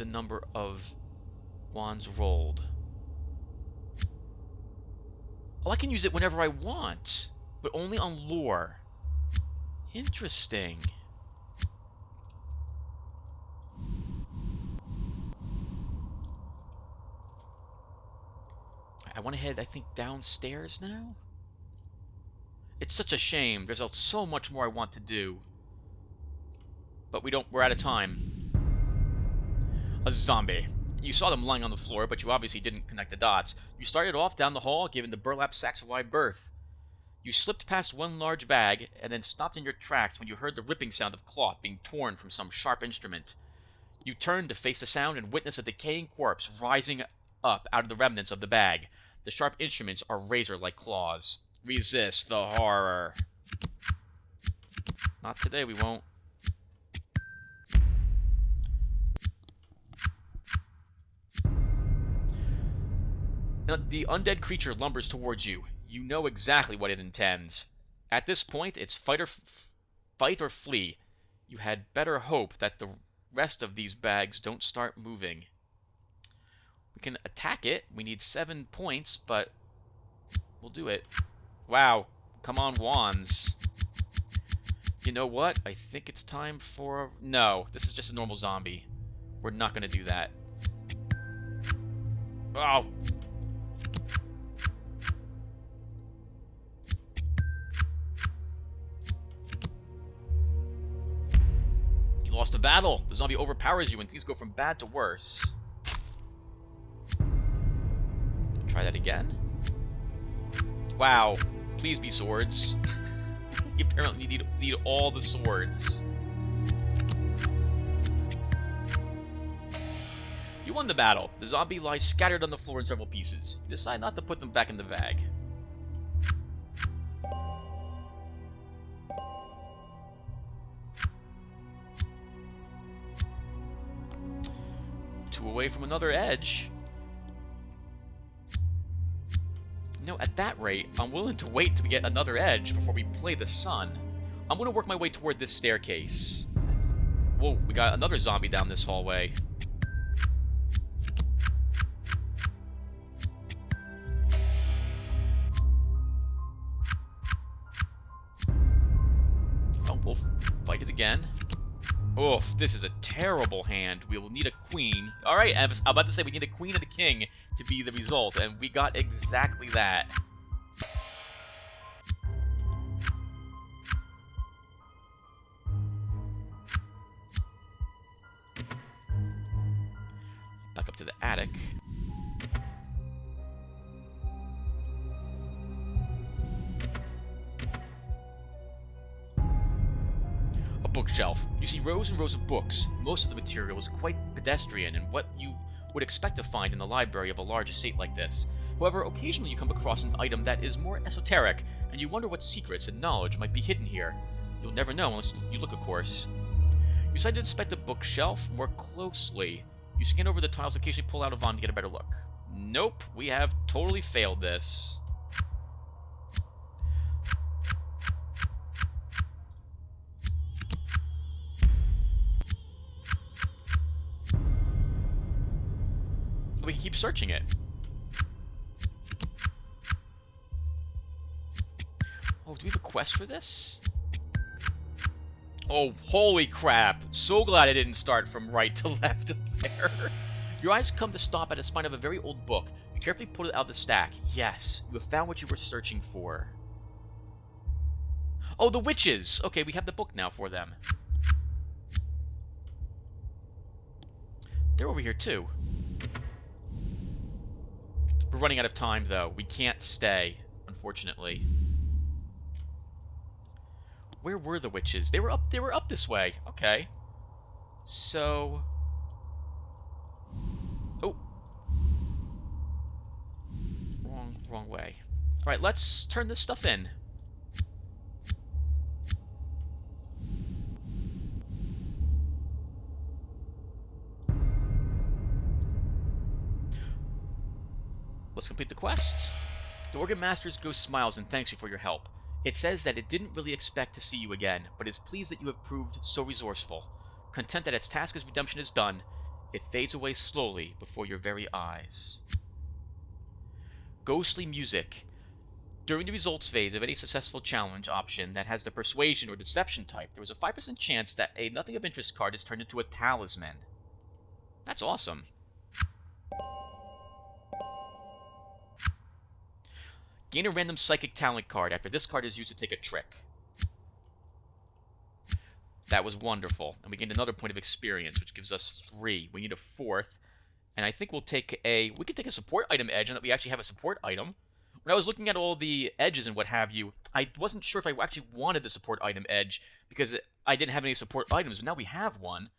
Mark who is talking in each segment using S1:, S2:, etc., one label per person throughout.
S1: the number of wands rolled. Oh, I can use it whenever I want, but only on lore. Interesting. I want to head, I think, downstairs now? It's such a shame. There's so much more I want to do. But we're out of time. A zombie. You saw them lying on the floor, but you obviously didn't connect the dots. You started off down the hall, giving the burlap sacks a wide berth. You slipped past one large bag, and then stopped in your tracks when you heard the ripping sound of cloth being torn from some sharp instrument. You turned to face the sound and witness a decaying corpse rising up out of the remnants of the bag. The sharp instruments are razor-like claws. Resist the horror. Not today, we won't. Now, the undead creature lumbers towards you. You know exactly what it intends. At this point, it's fight or flee. You had better hope that the rest of these bags don't start moving. We can attack it. We need 7 points, but we'll do it. Wow. Come on, wands. You know what? I think it's time for... No, this is just a normal zombie. We're not going to do that. Oh! You lost a battle. The zombie overpowers you and things go from bad to worse. Try that again. Wow. Please be swords. You apparently need all the swords. You won the battle. The zombie lies scattered on the floor in several pieces. You decide not to put them back in the bag. Two away from another edge. No, at that rate, I'm willing to wait till we get another edge before we play the sun. I'm going to work my way toward this staircase. Whoa, we got another zombie down this hallway. Oh, we'll fight it again. Oof, this is a terrible hand. We will need a queen. Alright, I'm about to say we need a queen and a king to be the result, and we got exactly that. Back up to the attic. Bookshelf. You see rows and rows of books. Most of the material is quite pedestrian and what you would expect to find in the library of a large estate like this. However, occasionally you come across an item that is more esoteric, and you wonder what secrets and knowledge might be hidden here. You'll never know unless you look, of course. You decide to inspect the bookshelf more closely. You scan over the tiles and occasionally pull out a wand to get a better look. Nope, we have totally failed this. We can keep searching it. Oh, do we have a quest for this? Oh, holy crap. So glad I didn't start from right to left there. Your eyes come to stop at the spine of a very old book. You carefully pull it out of the stack. Yes, you have found what you were searching for. Oh, the witches! Okay, we have the book now for them. They're over here too. We're running out of time, though. We can't stay, unfortunately. Where were the witches? They were up this way. Okay. So... Oh. Wrong way. Alright, let's turn this stuff in. Let's complete the quest. The Organ Master's ghost smiles and thanks you for your help. It says that it didn't really expect to see you again, but is pleased that you have proved so resourceful. Content that its task as redemption is done, It fades away slowly before your very eyes. Ghostly music. During the results phase of any successful challenge option that has the persuasion or deception type, there is a 5% chance that a nothing of interest card is turned into a talisman. That's awesome. Gain a random psychic talent card after this card is used to take a trick. That was wonderful. And we gained another point of experience, which gives us 3. We need a 4th. And I think we can take a support item edge, and that we actually have a support item. When I was looking at all the edges and what have you, I wasn't sure if I actually wanted the support item edge, because I didn't have any support items, and now we have one.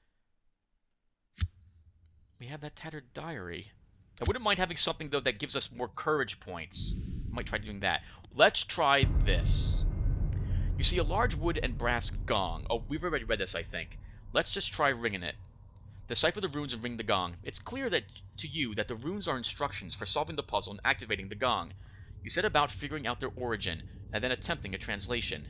S1: We have that tattered diary. I wouldn't mind having something, though, that gives us more courage points. I might try doing that. Let's try this. You see a large wood and brass gong. Oh, we've already read this, I think. Let's just try ringing it. Decipher the runes and ring the gong. It's clear to you that the runes are instructions for solving the puzzle and activating the gong. You set about figuring out their origin, and then attempting a translation.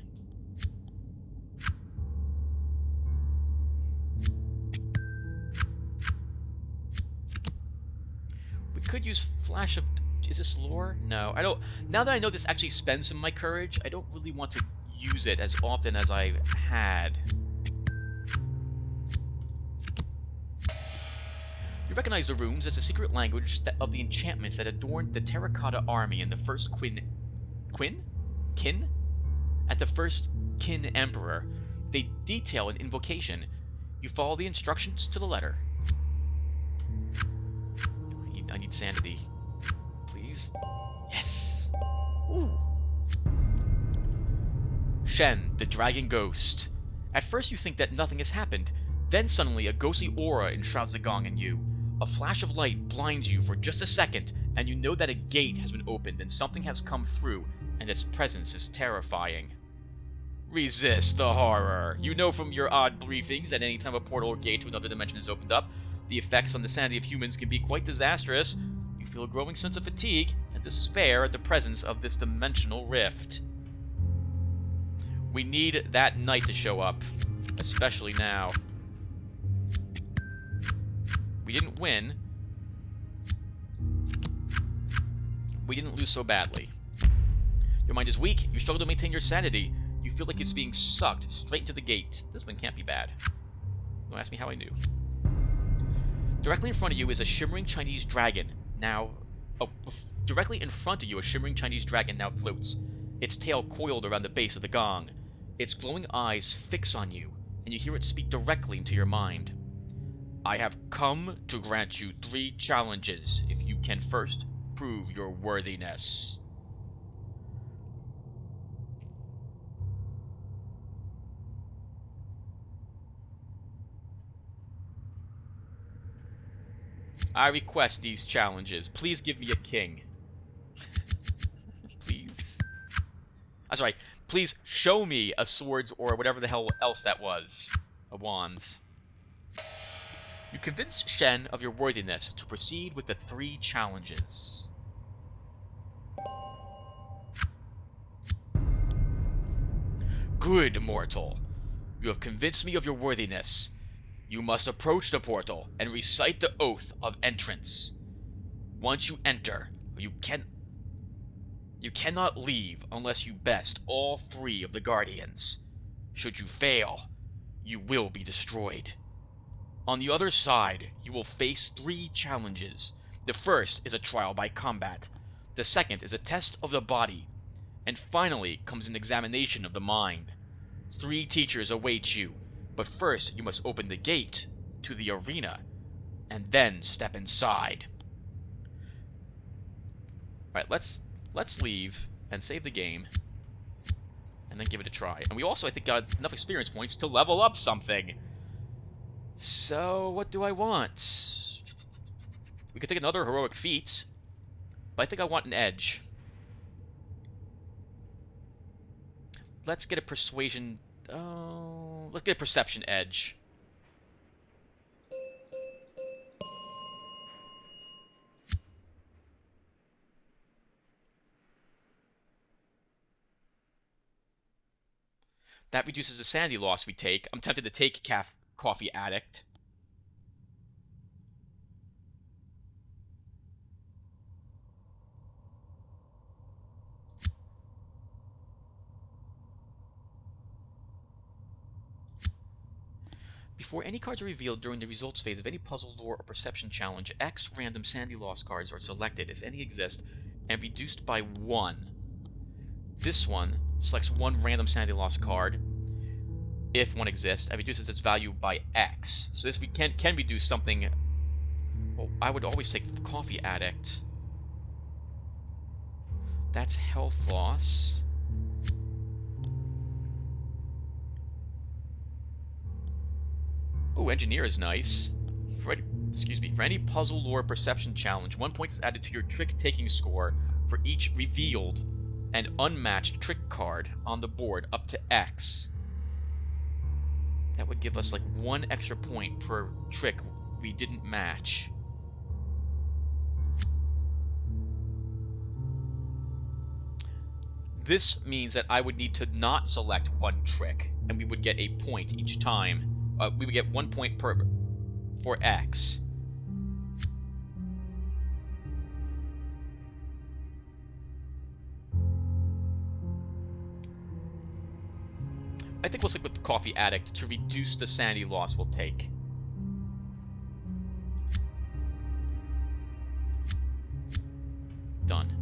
S1: We could use Flash of... Is this lore? No, I don't... Now that I know this actually spends some of my courage, I don't really want to use it as often as I had. You recognize the runes as the secret language of the enchantments that adorned the terracotta army in the first Kin? At the first Kin Emperor. They detail an invocation. You follow the instructions to the letter. I need sanity. Please? Yes! Ooh! Shen, the Dragon Ghost. At first you think that nothing has happened. Then suddenly a ghostly aura enshrouds the gong in you. A flash of light blinds you for just a second, and you know that a gate has been opened and something has come through, and its presence is terrifying. Resist the horror. You know from your odd briefings that any time a portal or gate to another dimension is opened up, the effects on the sanity of humans can be quite disastrous. You feel a growing sense of fatigue and despair at the presence of this dimensional rift. We need that knight to show up, especially now. We didn't win. We didn't lose so badly. Your mind is weak. You struggle to maintain your sanity. You feel like it's being sucked straight into the gate. This one can't be bad. Don't ask me how I knew. Directly in front of you is a shimmering Chinese dragon. Directly in front of you, a shimmering Chinese dragon now floats. Its tail coiled around the base of the gong. Its glowing eyes fix on you, and you hear it speak directly into your mind. I have come to grant you 3 challenges if you can first prove your worthiness. I request these challenges. Please give me a king. Please. I'm sorry. Please show me a swords or whatever the hell else that was. A wands. You convince Shen of your worthiness to proceed with the 3 challenges. Good, mortal. You have convinced me of your worthiness. You must approach the portal and recite the oath of entrance. Once you enter, you cannot leave unless you best all 3 of the guardians. Should you fail, you will be destroyed. On the other side, you will face 3 challenges. The first is a trial by combat. The second is a test of the body. And finally comes an examination of the mind. 3 teachers await you, but first you must open the gate to the arena, and then step inside. Alright, let's leave and save the game, and then give it a try. And we also, I think, got enough experience points to level up something. So, what do I want? We could take another heroic feat, but I think I want an edge. Let's get a persuasion... Oh, let's get a perception edge. That reduces the sanity loss we take. I'm tempted to take Coffee Addict. Before any cards are revealed during the results phase of any puzzle, lore, or perception challenge, X random sanity lost cards are selected, if any exist, and reduced by 1. This one selects 1 random sanity lost card, if one exists, and reduces its value by X. So this can reduce something. Well, I would always take the Coffee Addict. That's health loss. Oh, Engineer is nice. For any puzzle, lore, perception challenge, 1 point is added to your trick-taking score for each revealed and unmatched trick card on the board up to X. That would give us like 1 extra point per trick we didn't match. This means that I would need to not select 1 trick, and we would get a point each time. We would get 1 point for X. I think we'll stick with the Coffee Addict to reduce the sanity loss we'll take. Done.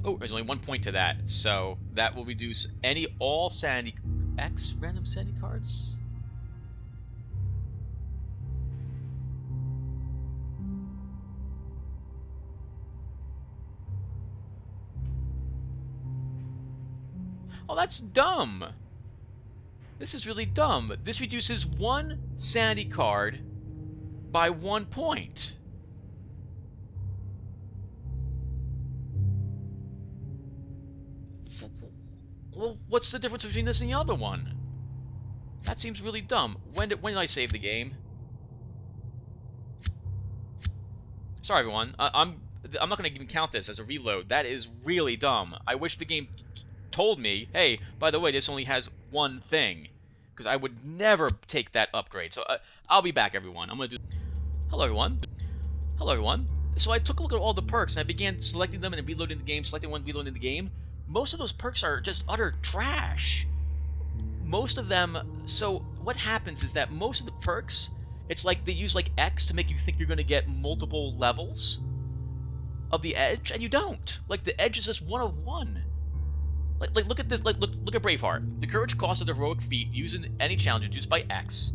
S1: Oh, there's only 1 point to that, so that will reduce all sanity X random sanity cards. Oh, that's dumb. This is really dumb. This reduces 1 sanity card by 1 point. Well, what's the difference between this and the other one? That seems really dumb. When did I save the game? Sorry, everyone. I'm not going to even count this as a reload. That is really dumb. I wish the game told me, hey, by the way, this only has 1 thing, because I would never take that upgrade. So I'll be back, everyone. I'm going to do... Hello, everyone. Hello, everyone. So I took a look at all the perks, and I began selecting them and reloading the game, selecting one, reloading the game. Most of those perks are just utter trash. Most of them... So what happens is that most of the perks, it's like they use like X to make you think you're going to get multiple levels of the edge, and you don't. Like, the edge is just 1 of 1. Like look at this. Look at Braveheart. The courage cost of the heroic feat used in any challenge reduced by X,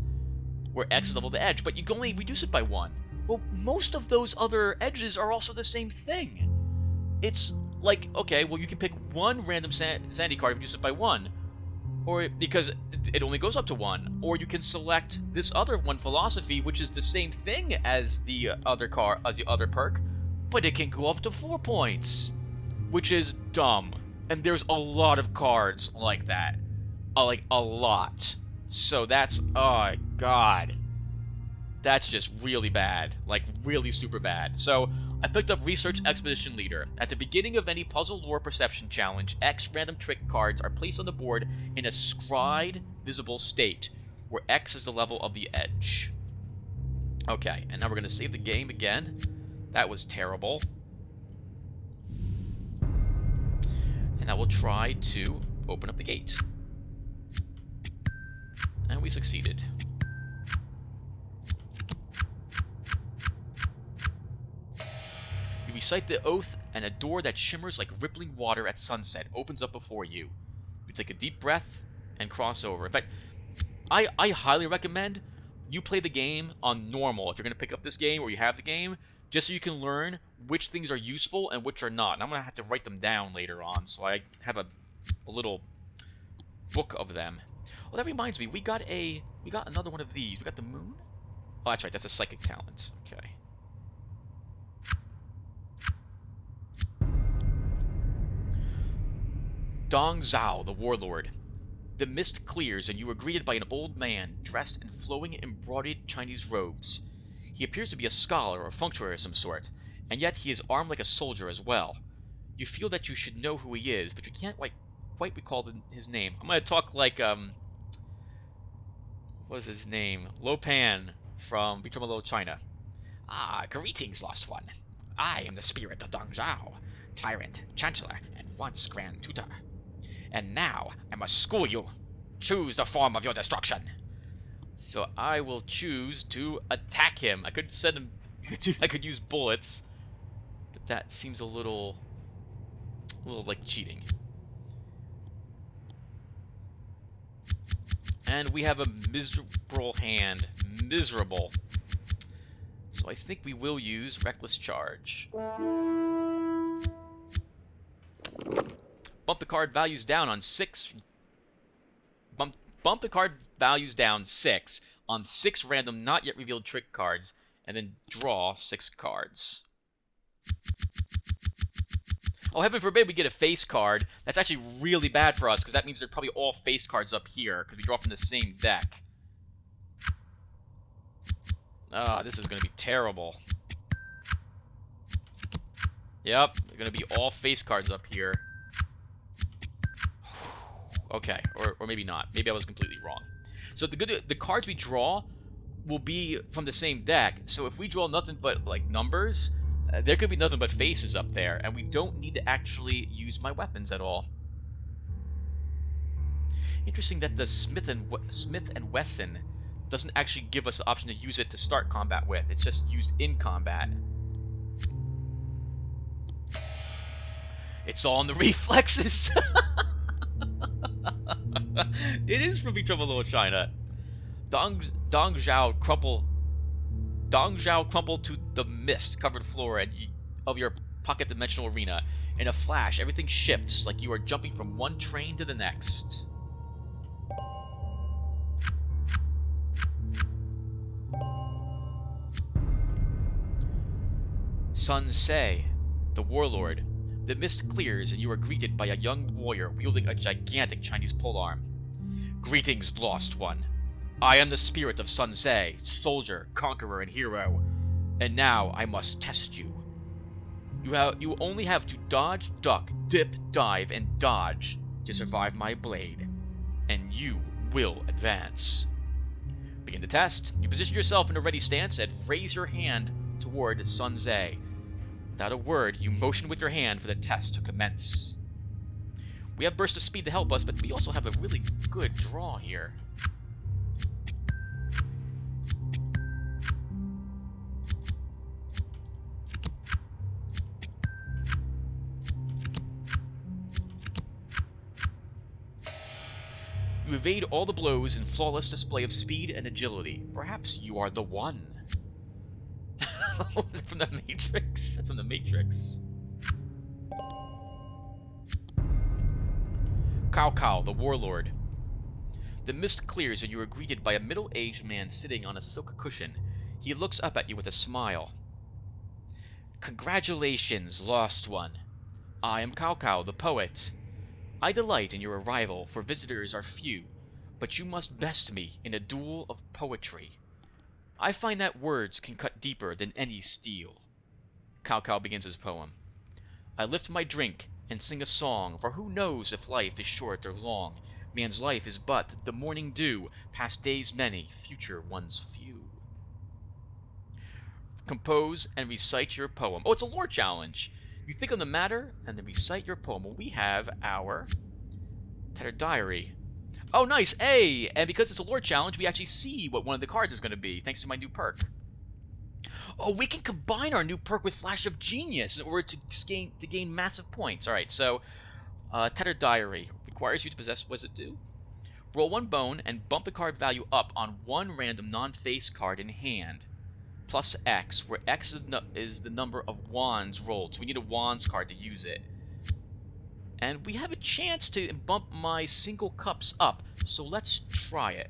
S1: where X is level of the edge, but you can only reduce it by 1. Well, most of those other edges are also the same thing. It's like, okay, well, you can pick 1 random sanity card and reduce it by 1, or because it only goes up to 1, or you can select this other 1 philosophy, which is the same thing as the other perk, but it can go up to 4 points, which is dumb. And there's a lot of cards like that. Like, a lot. So that's... Oh, God. That's just really bad. Like, really super bad. So, I picked up Research Expedition Leader. At the beginning of any puzzle lore perception challenge, X random trick cards are placed on the board in a scried visible state, where X is the level of the edge. Okay, and now we're going to save the game again. That was terrible. And I will try to open up the gate. And we succeeded. You recite the oath, and a door that shimmers like rippling water at sunset opens up before you. You take a deep breath and cross over. In fact, I highly recommend you play the game on normal if you're going to pick up this game or you have the game, just so you can learn which things are useful and which are not. And I'm going to have to write them down later on, so I have a little book of them. Well, that reminds me, we got another one of these. We got the moon? Oh, that's right, that's a psychic talent. Okay. Dong Zhao, the warlord. The mist clears, and you are greeted by an old man dressed in flowing embroidered Chinese robes. He appears to be a scholar or functionary of some sort, and yet he is armed like a soldier as well. You feel that you should know who he is, but you can't quite recall his name. I'm going to talk like, what is his name? Lo Pan from Become Little China. Ah, greetings, lost one. I am the spirit of Dong Zhao, tyrant, chancellor, and once grand tutor. And now I must school you. Choose the form of your destruction. So I will choose to attack him. I could send him. I could use bullets, but that seems a little like cheating. And we have a miserable hand. Miserable. So I think we will use Reckless Charge. Bump the card values down on 6. Bump the card values down 6 on 6 random not yet revealed trick cards, and then draw 6 cards. Oh, heaven forbid we get a face card. That's actually really bad for us, because that means they're probably all face cards up here, because we draw from the same deck. Ah, this is going to be terrible. Yep, they're going to be all face cards up here. Okay, or maybe not. Maybe I was completely wrong. So the cards we draw will be from the same deck. So if we draw nothing but like numbers, there could be nothing but faces up there, and we don't need to actually use my weapons at all. Interesting that the Smith and Wesson doesn't actually give us the option to use it to start combat with. It's just used in combat. It's all in the reflexes. It is from Big Trouble in Little China. Dong Zhao crumple to the mist-covered floor of your pocket dimensional arena. In a flash, everything shifts like you are jumping from one train to the next. Sun Se, the warlord. The mist clears and you are greeted by a young warrior wielding a gigantic Chinese polearm. Greetings, lost one. I am the spirit of Sun Se, soldier, conqueror, and hero. And now I must test you. You only have to dodge, duck, dip, dive, and dodge to survive my blade. And you will advance. Begin the test. You position yourself in a ready stance and raise your hand toward Sun Se. Without a word, you motion with your hand for the test to commence. We have burst of speed to help us, but we also have a really good draw here. You evade all the blows in flawless display of speed and agility. Perhaps you are the one. From the Matrix. From the Matrix. Cao Cao, the warlord. The mist clears and you are greeted by a middle-aged man sitting on a silk cushion. He looks up at you with a smile. Congratulations, lost one. I am Cao Cao, the poet. I delight in your arrival, for visitors are few, but you must best me in a duel of poetry. I find that words can cut deeper than any steel. Cao Cao begins his poem. I lift my drink and sing a song, for who knows if life is short or long? Man's life is but the morning dew, past days many, future ones few. Compose and recite your poem. Oh, it's a lore challenge. You think on the matter and then recite your poem. Well, we have our Tattered Diary. Oh, nice! Hey! And because it's a lore challenge, we actually see what one of the cards is going to be, thanks to my new perk. Oh, we can combine our new perk with Flash of Genius in order to gain massive points. Alright, so, Tattered Diary requires you to possess, what does it do? Roll one bone and bump the card value up on one random non-face card in hand. Plus X, where X is the number of wands rolled, so we need a wands card to use it. And we have a chance to bump my single cups up, so let's try it.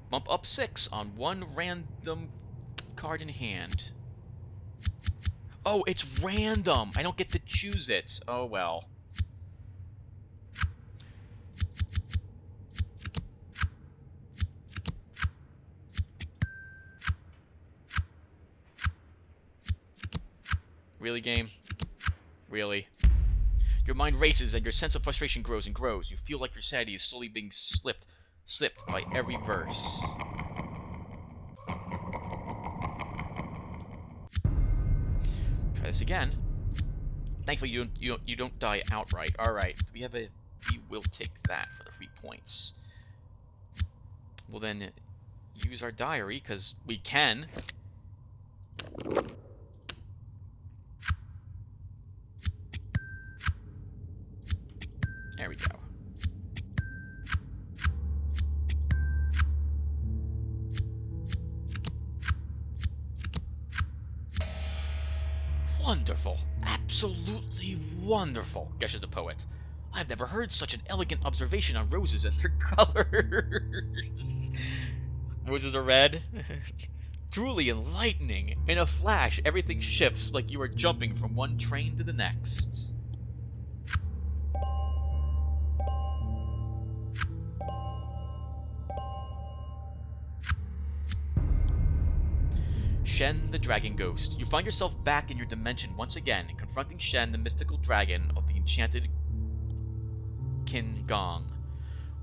S1: Bump up 6 on one random card in hand. Oh, it's random! I don't get to choose it. Oh well. Really, game? Really? Your mind races and your sense of frustration grows and grows. You feel like your sanity is slowly being slipped by every verse. Try this again. Thankfully, you don't die outright. All right, we will take that for the free points. We'll then use our diary because we can. There we go. Wonderful. Absolutely wonderful, gushes the poet. I've never heard such an elegant observation on roses and their colors. Roses are red. Truly enlightening. In a flash, everything shifts like you are jumping from one train to the next. Shen, the Dragon Ghost. You find yourself back in your dimension once again, confronting Shen, the mystical dragon of the enchanted Qin-Gong.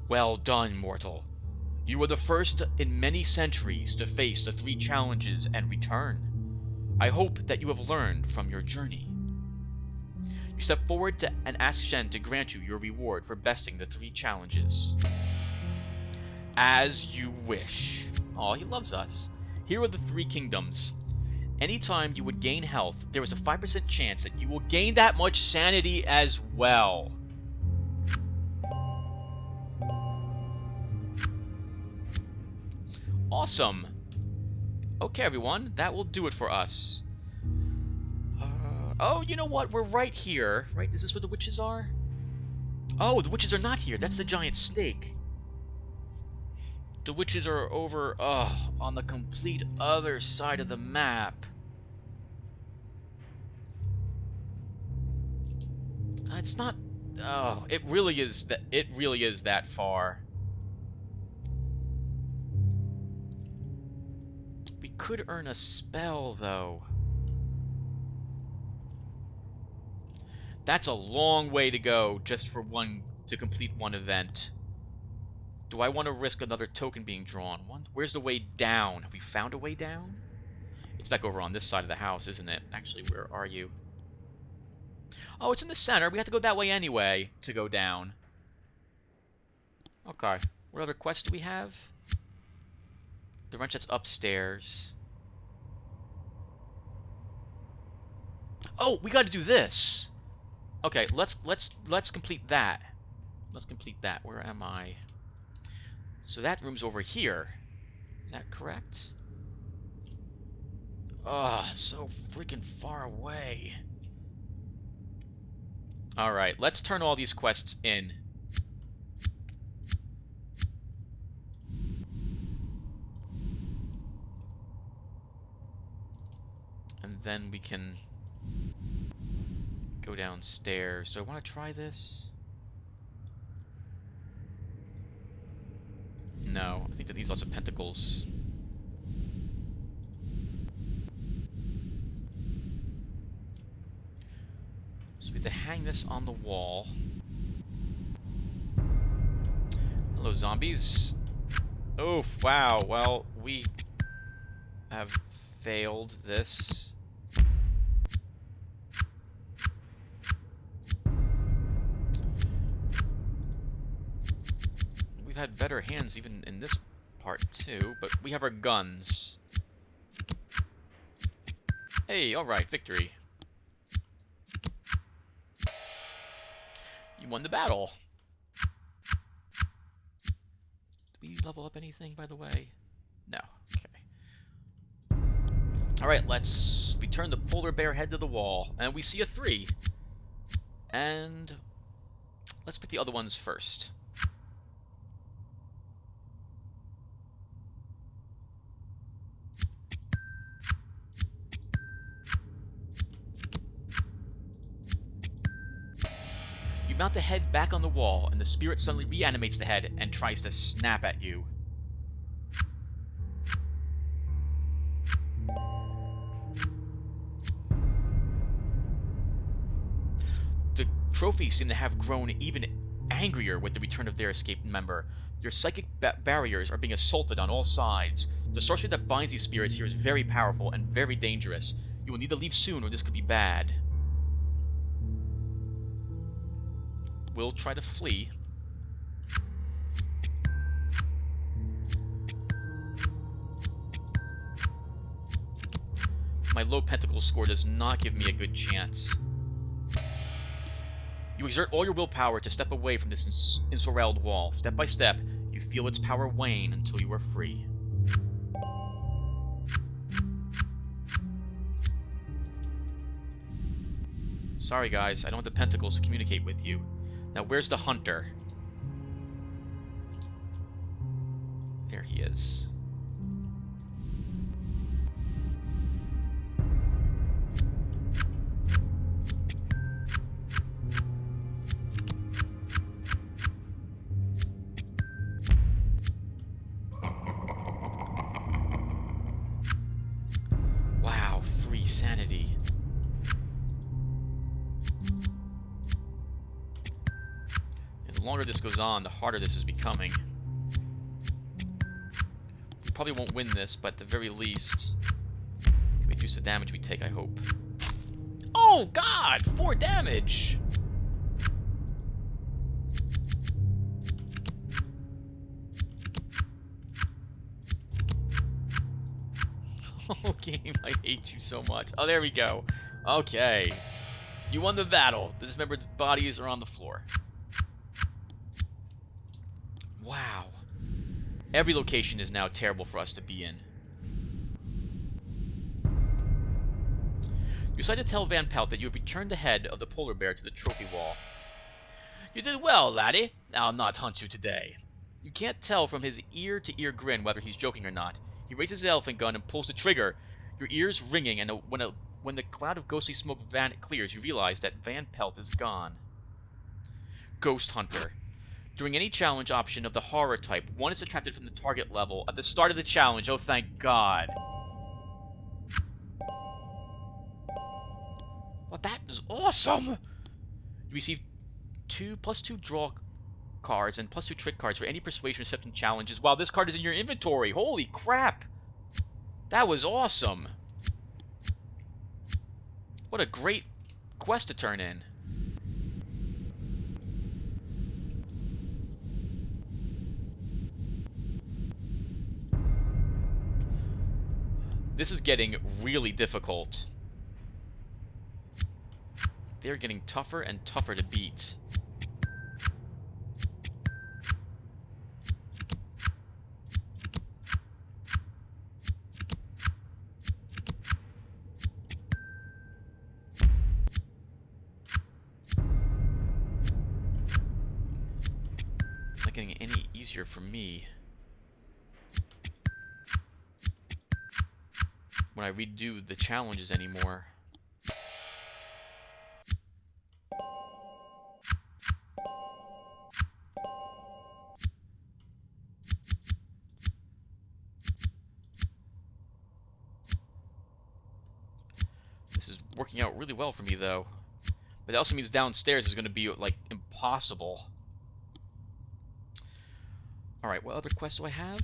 S1: Well done, mortal. You were the first in many centuries to face the 3 challenges and return. I hope that you have learned from your journey. You step forward and ask Shen to grant you your reward for besting the 3 challenges. As you wish. Aw, he loves us. Here are the 3 kingdoms. Anytime you would gain health, there is a 5% chance that you will gain that much sanity as well. Awesome. Okay, everyone, that will do it for us. Oh, you know what? We're right here. Right? Is this where the witches are? Oh, the witches are not here. That's the giant snake. The witches are over, on the complete other side of the map. It's not. Oh, it really is that. It really is that far. We could earn a spell, though. That's a long way to go just for to complete one event. Do I want to risk another token being drawn? Where's the way down? Have we found a way down? It's back over on this side of the house, isn't it? Actually, where are you? Oh, it's in the center. We have to go that way anyway to go down. Okay. What other quests do we have? The wrench that's upstairs. Oh, we got to do this. Okay, let's complete that. Let's complete that. Where am I? So that room's over here. Is that correct? Ugh, so freaking far away. Alright, let's turn all these quests in. And then we can go downstairs. Do I want to try this? No, I think that these lots of pentacles. So we have to hang this on the wall. Hello, zombies. Oh, wow. Well, we have failed this. We've had better hands even in this part too, but we have our guns. Hey, alright, victory. You won the battle. Did we level up anything, by the way? No. Okay. Alright, we turn the polar bear head to the wall, and we see a 3. And let's pick the other ones first. You mount the head back on the wall, and the spirit suddenly reanimates the head and tries to snap at you. The trophies seem to have grown even angrier with the return of their escaped member. Their psychic barriers are being assaulted on all sides. The sorcery that binds these spirits here is very powerful and very dangerous. You will need to leave soon or this could be bad. will try to flee. My low pentacle score does not give me a good chance. You exert all your willpower to step away from this ensorrelled wall. Step by step, you feel its power wane until you are free. Sorry guys, I don't have the pentacles to communicate with you. Now where's the hunter? There he is. Wow, free sanity. And the longer this goes on, the harder this is becoming. We probably won't win this, but at the very least, we can reduce the damage we take, I hope. Oh god! 4 damage! Oh, game, I hate you so much. Oh, there we go. Okay. You won the battle. The dismembered bodies are on the floor. Wow. Every location is now terrible for us to be in. You decide to tell Van Pelt that you have returned the head of the polar bear to the trophy wall. You did well, laddie. I'll not hunt you today. You can't tell from his ear-to-ear grin whether he's joking or not. He raises his elephant gun and pulls the trigger, your ears ringing, and when the cloud of ghostly smoke clears, you realize that Van Pelt is gone. Ghost Hunter. During any challenge option of the horror type, one is subtracted from the target level at the start of the challenge. Oh, thank God. Well, that is awesome! You receive +2 draw cards and +2 trick cards for any persuasion reception challenges while this card is in your inventory. Holy crap! That was awesome! What a great quest to turn in. This is getting really difficult. They're getting tougher and tougher to beat. It's not getting any easier for me. When I redo the challenges anymore. This is working out really well for me, though. But it also means downstairs is going to be, like, impossible. Alright, what other quests do I have?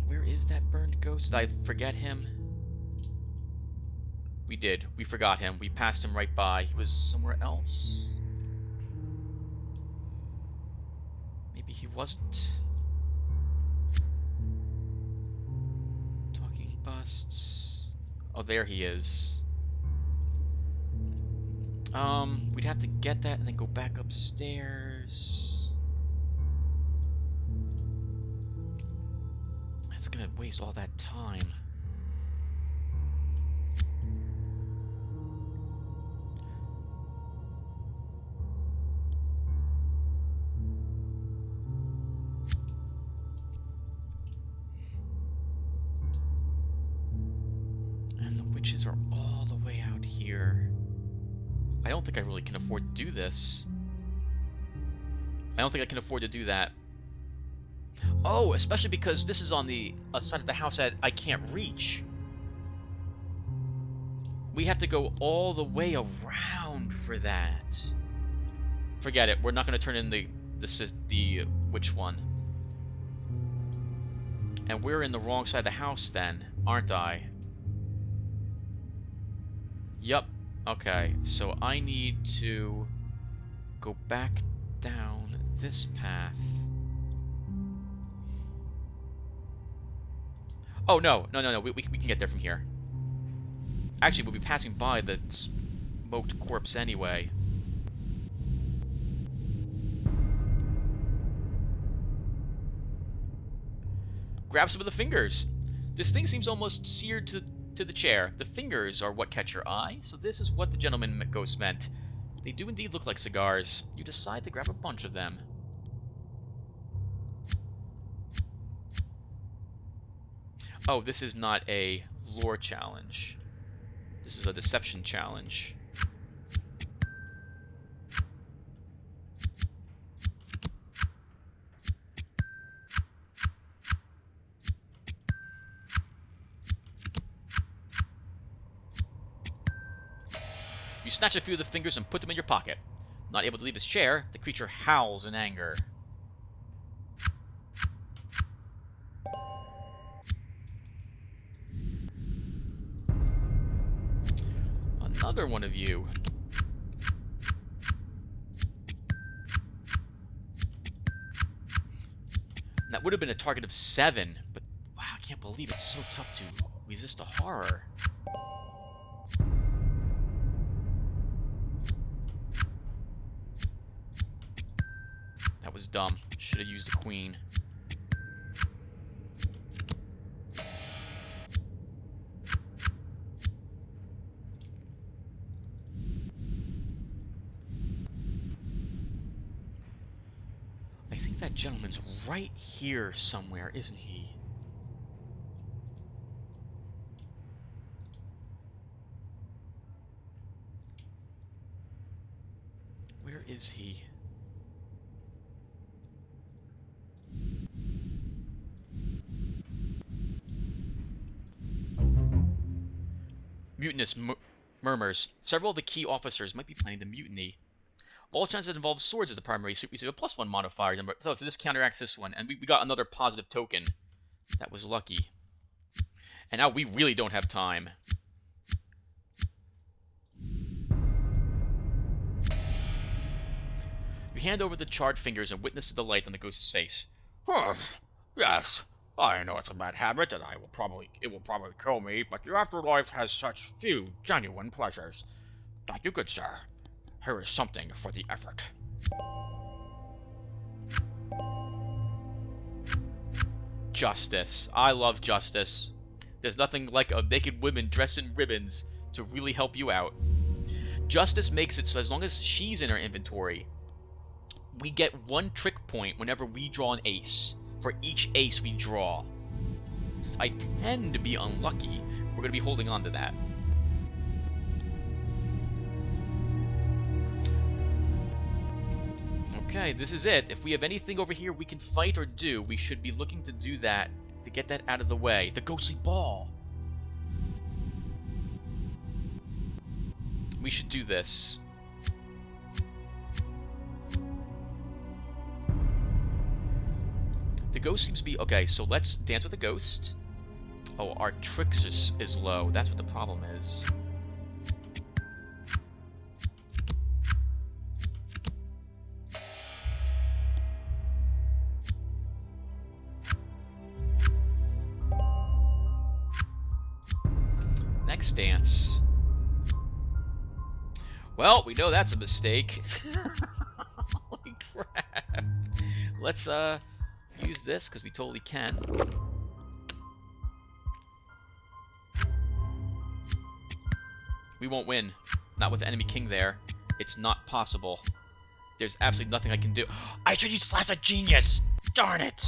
S1: Where is that burned ghost? Did I forget him? We did. We forgot him. We passed him right by. He was somewhere else? Maybe he wasn't? Talking busts. Oh, there he is. We'd have to get that and then go back upstairs. That's gonna waste all that time. And the witches are all the way out here. I don't think I really can afford to do this. I don't think I can afford to do that. Oh, especially because this is on the side of the house that I can't reach. We have to go all the way around for that. Forget it. We're not going to turn in the witch one. And we're in the wrong side of the house then, aren't I? Yup. Okay, so I need to go back down this path. Oh, no. No. We can get there from here. Actually, we'll be passing by the smoked corpse anyway. Grab some of the fingers. This thing seems almost seared to the chair. The fingers are what catch your eye, so this is what the gentleman ghost meant. They do indeed look like cigars. You decide to grab a bunch of them. Oh, this is not a lore challenge. This is a deception challenge. You snatch a few of the fingers and put them in your pocket. Not able to leave his chair, the creature howls in anger. Another one of you. And that would have been a target of 7, but wow, I can't believe it's so tough to resist a horror. That was dumb. Should have used the queen. I think that gentleman's right here somewhere, isn't he? Where is he? Mutinous murmurs. Several of the key officers might be planning the mutiny. All chances that involve swords as the primary suit receive a +1 modifier number. So this counteracts this one, and we got another positive token. That was lucky. And now we really don't have time. You hand over the charred fingers and witness the light on the ghost's face.
S2: Yes, I know it's a bad habit, and it will probably kill me, but the afterlife has such few genuine pleasures. Thank you, good sir. Here is something for the effort.
S1: Justice. I love justice. There's nothing like a naked woman dressed in ribbons to really help you out. Justice makes it so as long as she's in our inventory, we get 1 trick point whenever we draw an ace. For each ace we draw. Since I tend to be unlucky, we're going to be holding on to that. Okay, this is it. If we have anything over here we can fight or do, we should be looking to do that, to get that out of the way. The ghostly ball! We should do this. The ghost seems to be... Okay, so let's dance with the ghost. Oh, our tricks is low. That's what the problem is. Next dance. Well, we know that's a mistake. Holy crap. Let's, use this, because we totally can. We won't win. Not with the enemy king there. It's not possible. There's absolutely nothing I can do. I should use Flash of Genius! Darn it!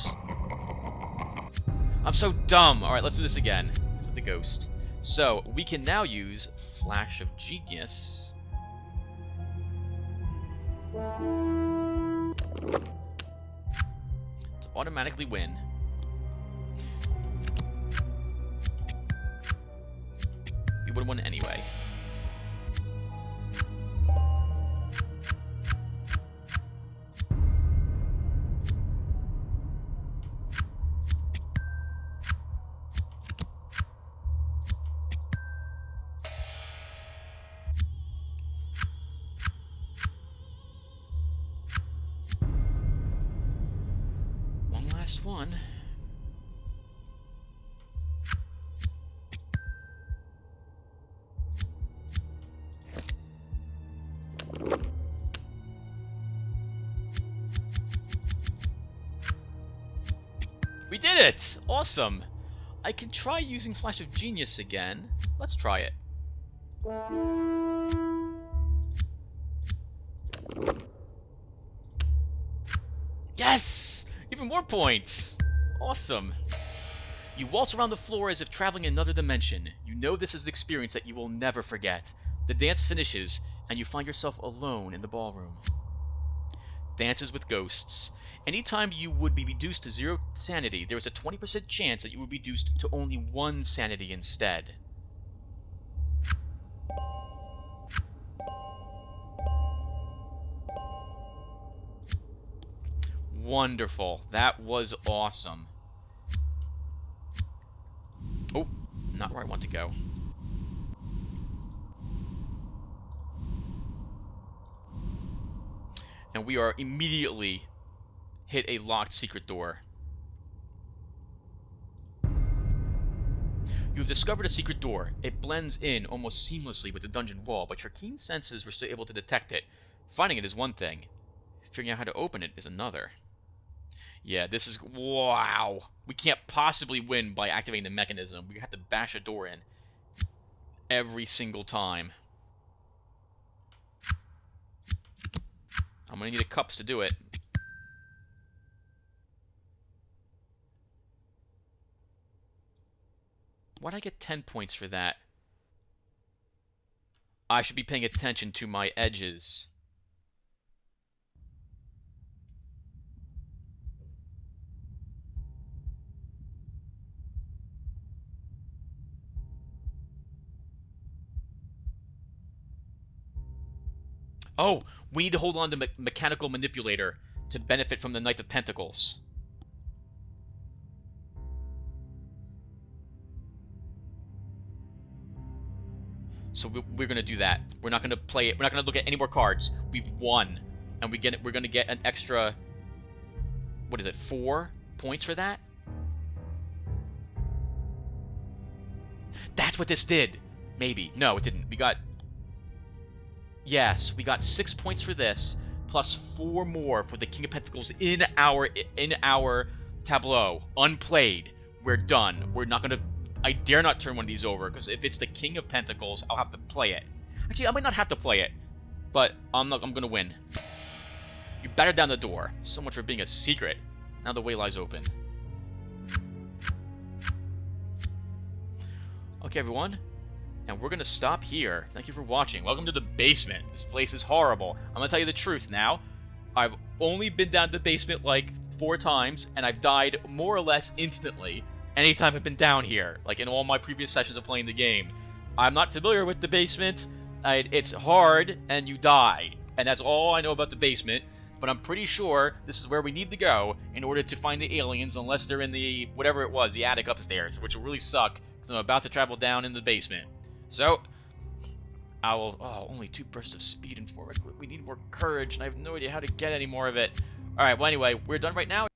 S1: I'm so dumb! Alright, let's do this again. With the ghost. So, we can now use Flash of Genius. To automatically win. We would have won anyway. did it! Awesome! I can try using Flash of Genius again. Let's try it. Yes! Even more points! Awesome. You waltz around the floor as if traveling in another dimension. You know this is an experience that you will never forget. The dance finishes, and you find yourself alone in the ballroom. Dances with ghosts. Anytime you would be reduced to 0 sanity, there is a 20% chance that you will be reduced to only 1 sanity instead. Wonderful. That was awesome. Oh, not where I want to go. And we are immediately hit a locked secret door. You've discovered a secret door. It blends in almost seamlessly with the dungeon wall, but your keen senses were still able to detect it. Finding it is one thing. Figuring out how to open it is another. Yeah, this is... wow. We can't possibly win by activating the mechanism. We have to bash a door in every single time. I'm gonna need the cups to do it. Why'd I get 10 points for that? I should be paying attention to my edges. Oh, we need to hold on to Mechanical Manipulator to benefit from the Knight of Pentacles. So we're gonna do that. We're not gonna play it. We're not gonna look at any more cards. We've won, and we're gonna get an extra. What is it? 4 points for that. That's what this did. Maybe. No, it didn't. We got. Yes, we got 6 points for this, plus 4 more for the King of Pentacles in our tableau, unplayed. We're done. We're not gonna. I dare not turn one of these over, because if it's the King of Pentacles, I'll have to play it. Actually, I might not have to play it, but I'm gonna win. You battered down the door. So much for being a secret. Now the way lies open. Okay, everyone. And we're gonna stop here. Thank you for watching. Welcome to the basement. This place is horrible. I'm gonna tell you the truth now. I've only been down to the basement like 4 times, and I've died more or less instantly anytime I've been down here, like in all my previous sessions of playing the game. I'm not familiar with the basement. It's hard, and you die. And that's all I know about the basement, but I'm pretty sure this is where we need to go in order to find the aliens, unless they're in the, whatever it was, the attic upstairs, which will really suck, because I'm about to travel down in the basement. So, I will... oh, only 2 bursts of speed and forward. We need more courage, and I have no idea how to get any more of it. Alright, well anyway, we're done right now.